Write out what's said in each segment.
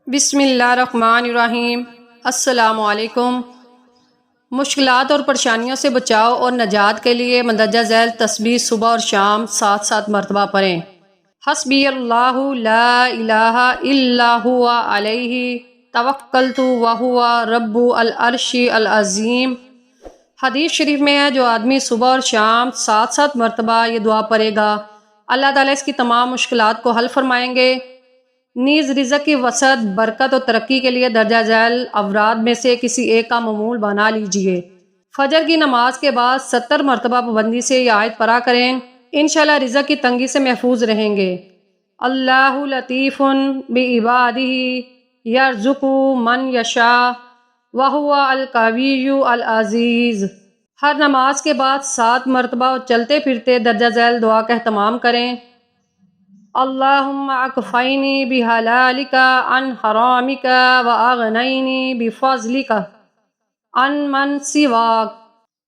بسم اللہ الرحمن الرحیم۔ السلام علیکم۔ مشکلات اور پریشانیوں سے بچاؤ اور نجات کے لیے مندرجہ ذیل تسبیح صبح اور شام 7 مرتبہ پڑھیں۔ حسبی اللہ لا الہ الا هو علیہ توکلت وہو رب العرش العظیم۔ حدیث شریف میں ہے جو آدمی صبح اور شام 7 مرتبہ یہ دعا پڑھے گا، اللہ تعالیٰ اس کی تمام مشکلات کو حل فرمائیں گے۔ نیز رزق کی وسعت، برکت اور ترقی کے لیے درجہ ذیل اوراد میں سے کسی ایک کا معمول بنا لیجئے۔ فجر کی نماز کے بعد 70 مرتبہ پابندی سے یہ آیت پڑھا کریں، انشاءاللہ رزق کی تنگی سے محفوظ رہیں گے۔ اللہ لطیف بعبادہ یرزق من یشاء وہو القوی العزیز۔ ہر نماز کے بعد 7 مرتبہ اور چلتے پھرتے درجہ ذیل دعا کا اہتمام کریں۔ اللہم اکفینی بحلالک عن حرامک واغنینی بفضلک عن من سواک۔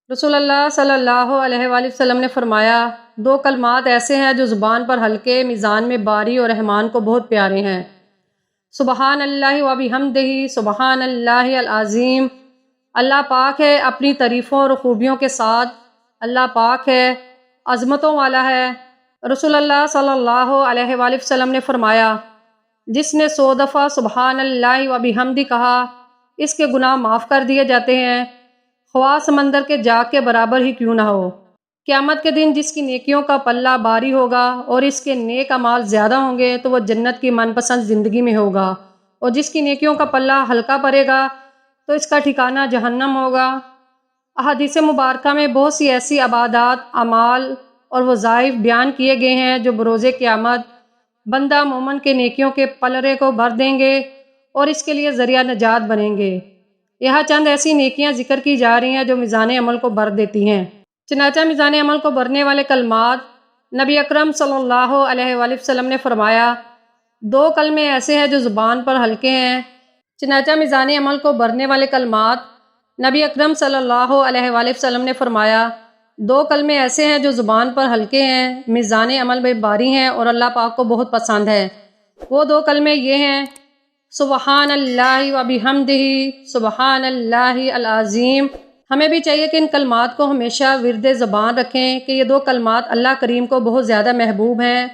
رسول اللہ صلی اللہ علیہ وآلہ وسلم نے فرمایا، 2 کلمات ایسے ہیں جو زبان پر ہلکے، میزان میں باری اور رحمان کو بہت پیارے ہیں۔ سبحان اللہ وبحمدہ سبحان اللہ العظیم۔ اللہ پاک ہے اپنی تعریفوں اور خوبیوں کے ساتھ، اللہ پاک ہے، عظمتوں والا ہے۔ رسول اللہ صلی اللہ علیہ وآلہ وسلم نے فرمایا، جس نے 100 دفعہ سبحان اللہ وبحمدہ کہا، اس کے گناہ معاف کر دیے جاتے ہیں، خواہ سمندر کے جاگ کے برابر ہی کیوں نہ ہو۔ قیامت کے دن جس کی نیکیوں کا پلہ باری ہوگا اور اس کے نیک اعمال زیادہ ہوں گے تو وہ جنت کی من پسند زندگی میں ہوگا، اور جس کی نیکیوں کا پلہ ہلکا پڑے گا تو اس کا ٹھکانہ جہنم ہوگا۔ احادیث مبارکہ میں بہت سی ایسی عبادات، اعمال اور وظائف بیان کیے گئے ہیں جو بروز قیامت بندہ مومن کے نیکیوں کے پلڑے کو بھر دیں گے اور اس کے لیے ذریعہ نجات بنیں گے۔ یہاں چند ایسی نیکیاں ذکر کی جا رہی ہیں جو میزان عمل کو بھر دیتی ہیں۔ چنانچہ میزان عمل کو بھرنے والے کلمات، نبی اکرم صلی اللہ علیہ وآلہ وسلم نے فرمایا، 2 کلمے ایسے ہیں جو زبان پر ہلکے ہیں۔ چنانچہ میزان عمل کو بھرنے والے کلمات، نبی اکرم صلی اللہ علیہ وآلہ وسلم نے فرمایا، 2 کلمے ایسے ہیں جو زبان پر ہلکے ہیں، میزان عمل میں باری ہیں اور اللہ پاک کو بہت پسند ہے۔ وہ 2 کلمے یہ ہیں، سبحان اللہ وبحمدہ سبحان اللہ العظیم۔ ہمیں بھی چاہیے کہ ان کلمات کو ہمیشہ ورد زبان رکھیں کہ یہ 2 کلمات اللہ کریم کو بہت زیادہ محبوب ہیں،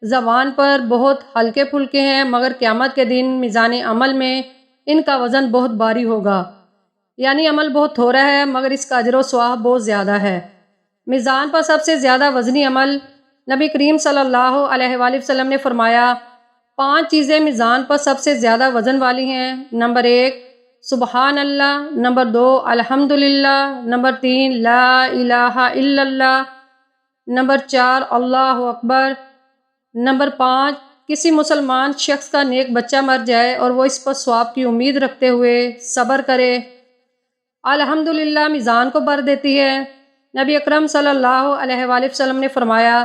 زبان پر بہت ہلکے پھلکے ہیں، مگر قیامت کے دن میزان عمل میں ان کا وزن بہت باری ہوگا۔ یعنی عمل بہت تھوڑا ہے مگر اس کا اجر و ثواب بہت زیادہ ہے۔ میزان پر سب سے زیادہ وزنی عمل، نبی کریم صلی اللہ علیہ وآلہ وسلم نے فرمایا، 5 چیزیں میزان پر سب سے زیادہ وزن والی ہیں۔ نمبر 1 سبحان اللہ، نمبر 2 الحمدللہ، نمبر 3 لا الہ الا اللہ، نمبر 4 اللہ اکبر، نمبر 5 کسی مسلمان شخص کا نیک بچہ مر جائے اور وہ اس پر ثواب کی امید رکھتے ہوئے صبر کرے۔ الحمدللہ میزان کو بھر دیتی ہے۔ نبی اکرم صلی اللہ علیہ وآلہ وسلم نے فرمایا،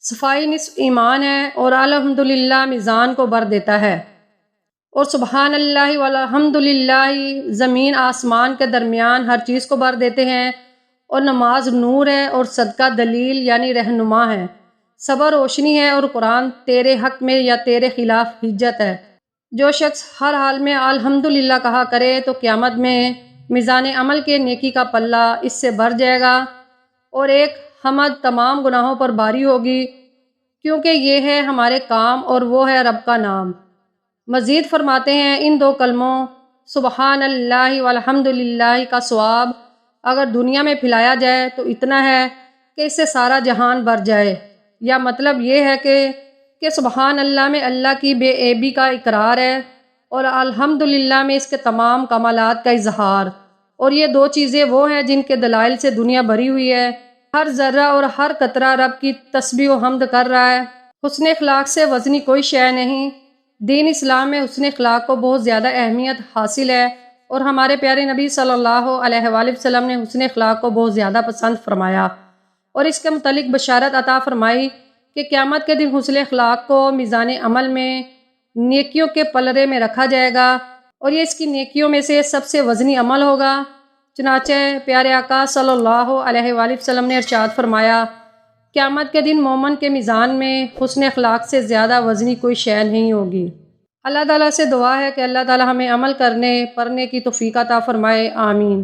صفائی نصف ایمان ہے اور الحمدللہ میزان کو بھر دیتا ہے۔ اور سبحان اللہ والحمدللہ زمین آسمان کے درمیان ہر چیز کو بھر دیتے ہیں۔ اور نماز نور ہے اور صدقہ دلیل یعنی رہنما ہے، صبر روشنی ہے اور قرآن تیرے حق میں یا تیرے خلاف حجت ہے۔ جو شخص ہر حال میں الحمدللہ کہا کرے تو قیامت میں میزان عمل کے نیکی کا پلہ اس سے بھر جائے گا اور ایک حمد تمام گناہوں پر باری ہوگی، کیونکہ یہ ہے ہمارے کام اور وہ ہے رب کا نام۔ مزید فرماتے ہیں، ان 2 کلموں سبحان اللہ والحمدللہ کا ثواب اگر دنیا میں پھیلایا جائے تو اتنا ہے کہ اس سے سارا جہان بھر جائے۔ یا مطلب یہ ہے کہ سبحان اللہ میں اللہ کی بے عیبی کا اقرار ہے اور الحمدللہ میں اس کے تمام کمالات کا اظہار، اور یہ 2 چیزیں وہ ہیں جن کے دلائل سے دنیا بھری ہوئی ہے۔ ہر ذرہ اور ہر قطرہ رب کی تسبیح و حمد کر رہا ہے۔ حسن اخلاق سے وزنی کوئی شے نہیں۔ دین اسلام میں حسن اخلاق کو بہت زیادہ اہمیت حاصل ہے اور ہمارے پیارے نبی صلی اللہ علیہ وآلہ وسلم نے حسن اخلاق کو بہت زیادہ پسند فرمایا اور اس کے متعلق بشارت عطا فرمائی کہ قیامت کے دن حسن اخلاق کو میزان عمل میں نیکیوں کے پلڑے میں رکھا جائے گا اور یہ اس کی نیکیوں میں سے سب سے وزنی عمل ہوگا۔ چنانچہ پیارے آقا صلی اللہ علیہ وآلہ وسلم نے ارشاد فرمایا، قیامت کے دن مومن کے میزان میں حسن اخلاق سے زیادہ وزنی کوئی شے نہیں ہوگی۔ اللہ تعالیٰ سے دعا ہے کہ اللہ تعالیٰ ہمیں عمل کرنے پڑھنے کی توفیق عطا فرمائے، آمین۔